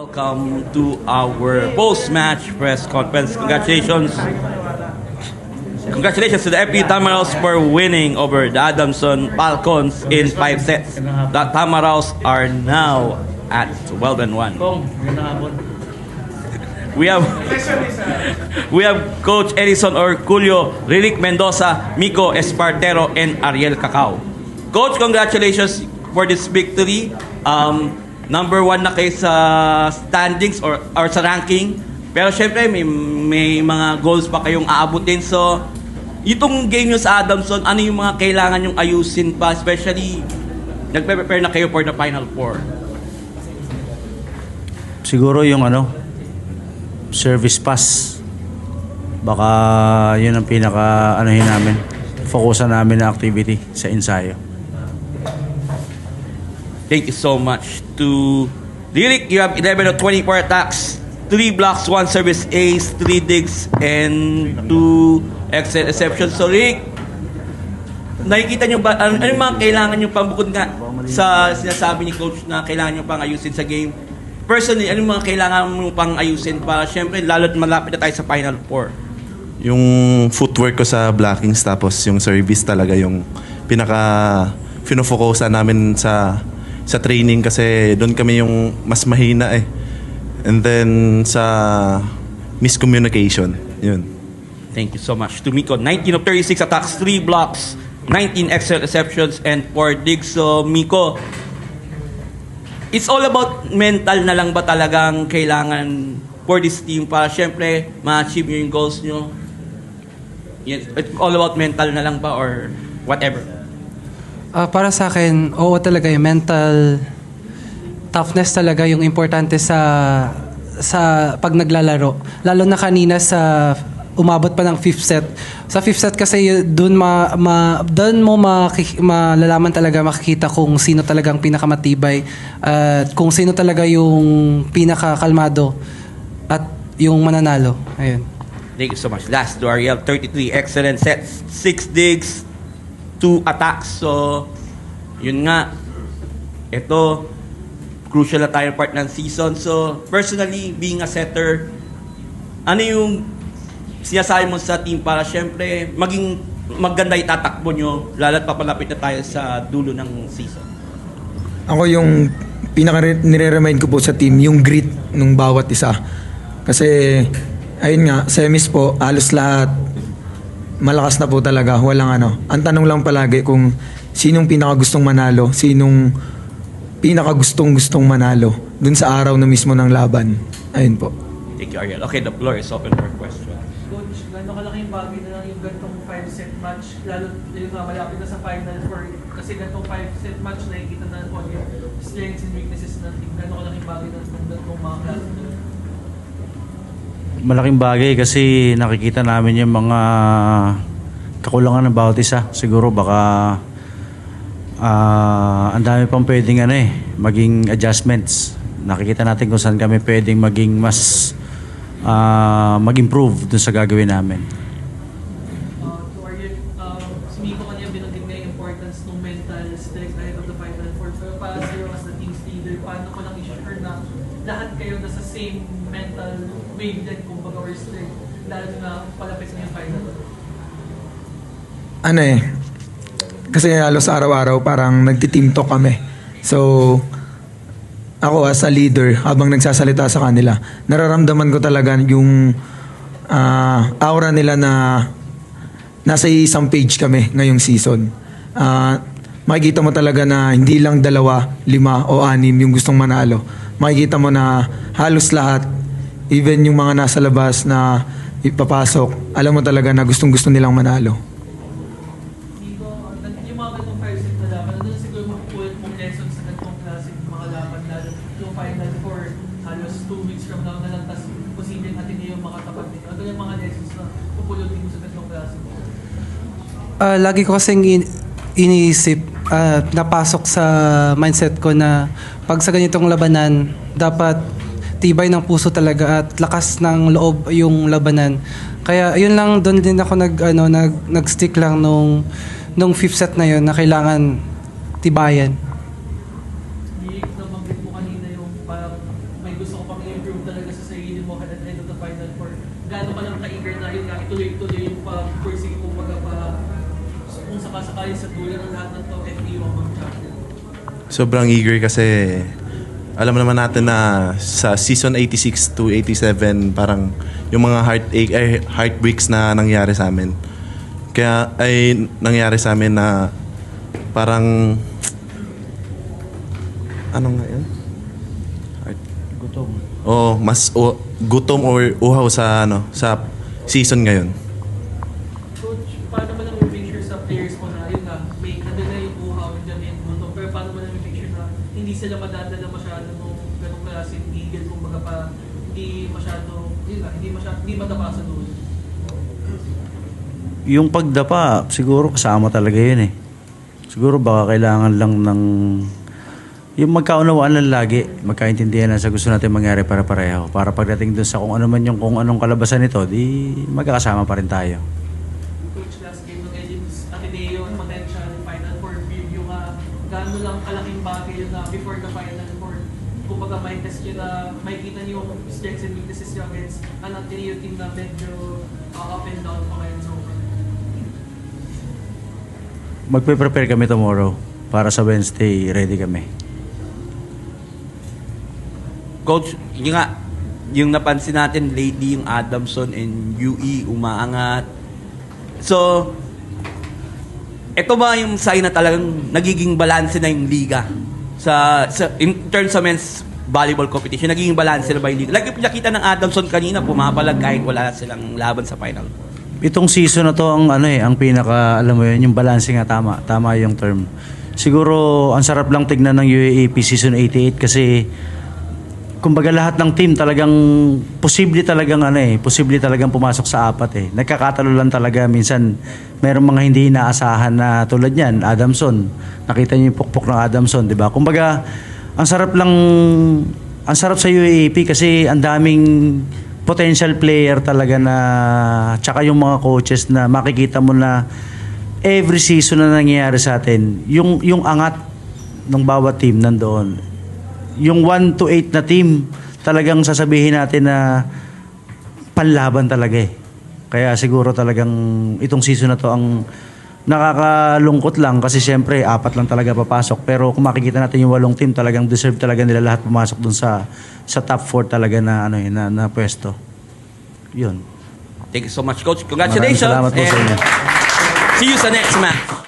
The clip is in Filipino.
Welcome to our post-match press conference. Congratulations to the FP Tamaraws for winning over the Adamson Falcons in 5 sets. The Tamaraws are now at 12-1. We have Coach Edison Orculio, Relic Mendoza, Miko Espartero, and Ariel Cacao. Coach, congratulations for this victory. Number 1 na kayo sa standings or sa ranking. Pero syempre, may mga goals pa kayong aabutin. So, itong game nyo sa Adamson, ano yung mga kailangan nyong ayusin pa? Especially, nagpe-prepare na kayo for the Final Four. Siguro yung service pass. Baka yun ang pinaka-anuhin namin. Focusan namin na activity sa ensayo. Thank you so much to Lyric. You have 11 of 24 attacks, 3 blocks, 1 service ace, 3 digs, and 2 excellent receptions. So Lyric, nakikita nyo ba, ano yung mga kailangan nyo pang bukod nga sa sinasabi ni Coach na kailangan nyo pang ayusin sa game? Personally, ano yung mga kailangan mo pang ayusin para syempre lalo't malapit na tayo sa Final Four? Yung footwork ko sa blockings tapos yung service talaga yung pinaka fino-focusan namin sa training kasi doon kami yung mas mahina eh. And then sa miscommunication, yun. Thank you so much to Miko. 19 of 36 attacks, 3 blocks, 19 excellent receptions, and 4 digs. So Miko, it's all about mental na lang ba talagang kailangan for this team para syempre ma-achieve nyo yung goals nyo? Yes, it's all about mental na lang ba or whatever? Para sa akin, oo talaga yung mental toughness talaga yung importante sa pag naglalaro. Lalo na kanina sa umabot pa ng 5th set. Sa 5th set kasi doon mo malalaman talaga, makikita kung sino talagang pinakamatibay at kung sino talaga yung pinakakalmado at yung mananalo. Ayun. Thank you so much. Last to Ariel, 33 excellent sets, 6 digs, 2 attacks. So, yun nga. Ito, crucial na tayo part ng season. So, personally, being a setter, ano yung sinasabi mo sa team para syempre maging maganda itatakbo nyo lalo't papalapit na tayo sa dulo ng season? Ako yung nire-remind ko po sa team, yung grit ng bawat isa. Kasi, ayun nga, semis po, halos lahat malakas na po talaga, walang Ang tanong lang palagi kung sinong pinakagustong manalo, sinong pinakagustong manalo dun sa araw na mismo ng laban. Ayun po. Thank you, Ariel. Okay, the floor is open for question. Coach, gano'ng kalaking bagay na lang yung gantong 5-set match, lalo yung malapit na sa Final Four, kasi gantong 5-set match, nakikita na po yung strengths and weaknesses ng team. Gano'ng kalaking bagay na gantong mga klase? Malaking bagay kasi nakikita namin yung mga kakulangan ng bawat isa. Siguro baka ang dami pang pwedeng maging adjustments. Nakikita natin kung saan kami pwedeng maging mas mag-improve dun sa gagawin namin. To Ariel, si Miko kanina binanggit nga yung importance ng mental strength ahead of the Final Four. Pero para sa'yo as the team's leader, paano ko lang i-sure na lahat kayo nasa same mental wavelength kumbaga or strength, lalo na palapit na yung Final Four? Kasi halos araw-araw parang nagti-team talk kami. So, ako as a leader, habang nagsasalita sa kanila, nararamdaman ko talaga yung aura nila na nasa isang page kami ngayong season. Makikita mo talaga na hindi lang 2, 5 o 6 yung gustong manalo. Makikita mo na halos lahat, even yung mga nasa labas na ipapasok, alam mo talaga na gustong-gusto nilang manalo. Miko, yung mga gantong 5-set na laban, ano siguro mapupulit mong lessons sa gantong klaseng mga laban, lalo yung Final Four, halos 2 weeks from now na lang, tapos posibleng natin yung makatapat nito. Ano yung mga lessons na pupulutin mo sa gantong klase? Lagi ko kasing iniisip, napasok sa mindset ko na pag sa ganitong labanan, dapat tibay ng puso talaga at lakas ng loob yung labanan. Kaya yun lang, doon din ako nag-stick lang nung 5th set na yun na kailangan tibayan. Nabanggit mo kanina yung parang may gusto ko pang improve talaga sa sarili mo at end of the Final Four? Gaano ka lang ka-eager na yun nga, ituloy-tuloy yung pag-pursue kung baga pa kung sakasakali sa dulo ng lahat ng to, FPU ang mag-champion? Sobrang eager kasi alam naman natin na sa season 86 to 87 parang yung mga heartbreaks na nangyari sa amin. Kaya ay nangyari sa amin na parang ano nga yun? Gutom. Mas gutom or uhaw sa sa season ngayon. Coach, paano mo lang i-make sure sa players mo na yun nga, may nandun na yung buhaw, nandiyan na yung gutom, pero paano mo lang i-make sure na hindi sila madadala masyado nung ganong klaseng eagle, kung baga pa hindi masyado, yun nga, hindi matapa sa dulo? Yung pagdapa, siguro kasama talaga yun eh. Siguro baka kailangan lang ng yung magkaunawaan lang lagi, magkaintindihan na sa gusto natin mangyari para pareho. Para pagdating dun sa kung ano man yung kung anong kalabasan nito, di magkakasama pa rin tayo. Coach, last game ng Edins Ateneo, potential Final Four preview ka, gaano lang kalaking bagay yun na before the Final Four? Kumbaga may test nyo na, makikita nyo yung strengths and weaknesses nyo against an Ateneo team na medyo up and down pa ngayon so far. Magpe-prepare kami tomorrow para sa Wednesday, ready kami. Coach, yun nga, yung napansin natin lately, yung Adamson and UE umaangat. So, ito ba yung sign na talagang nagiging balanse na yung liga? In terms of men's volleyball competition, nagiging balanse na ba yung liga? Like yung nakita ng Adamson kanina, pumapalag kahit wala silang laban sa final. Itong season na to ang ang pinaka alam mo yun, yung balance nga tama yung term. Siguro ang sarap lang tignan ng UAAP season 88 kasi kumbaga lahat ng team talagang posible talagang pumasok sa apat eh. Nagkakatalo lang talaga minsan merong mga hindi inaasahan na tulad niyan, Adamson. Nakita niyo yung pukpok ng Adamson, 'di ba? Kumbaga ang sarap sa UAAP kasi ang daming potential player talaga na tsaka yung mga coaches na makikita mo na every season na nangyayari sa atin, yung angat ng bawat team nandoon. Yung 1 to 8 na team, talagang sasabihin natin na panlaban talaga eh. Kaya siguro talagang itong season na to ang nakakalungkot lang kasi siyempre 4 lang talaga papasok. Pero kung makikita natin yung 8 team, talagang deserve talaga nila lahat pumasok dun sa top 4 talaga na na pwesto. Yun. Thank you so much, Coach. Congratulations. Maraming salamat po sa and inyo. see you sa next match.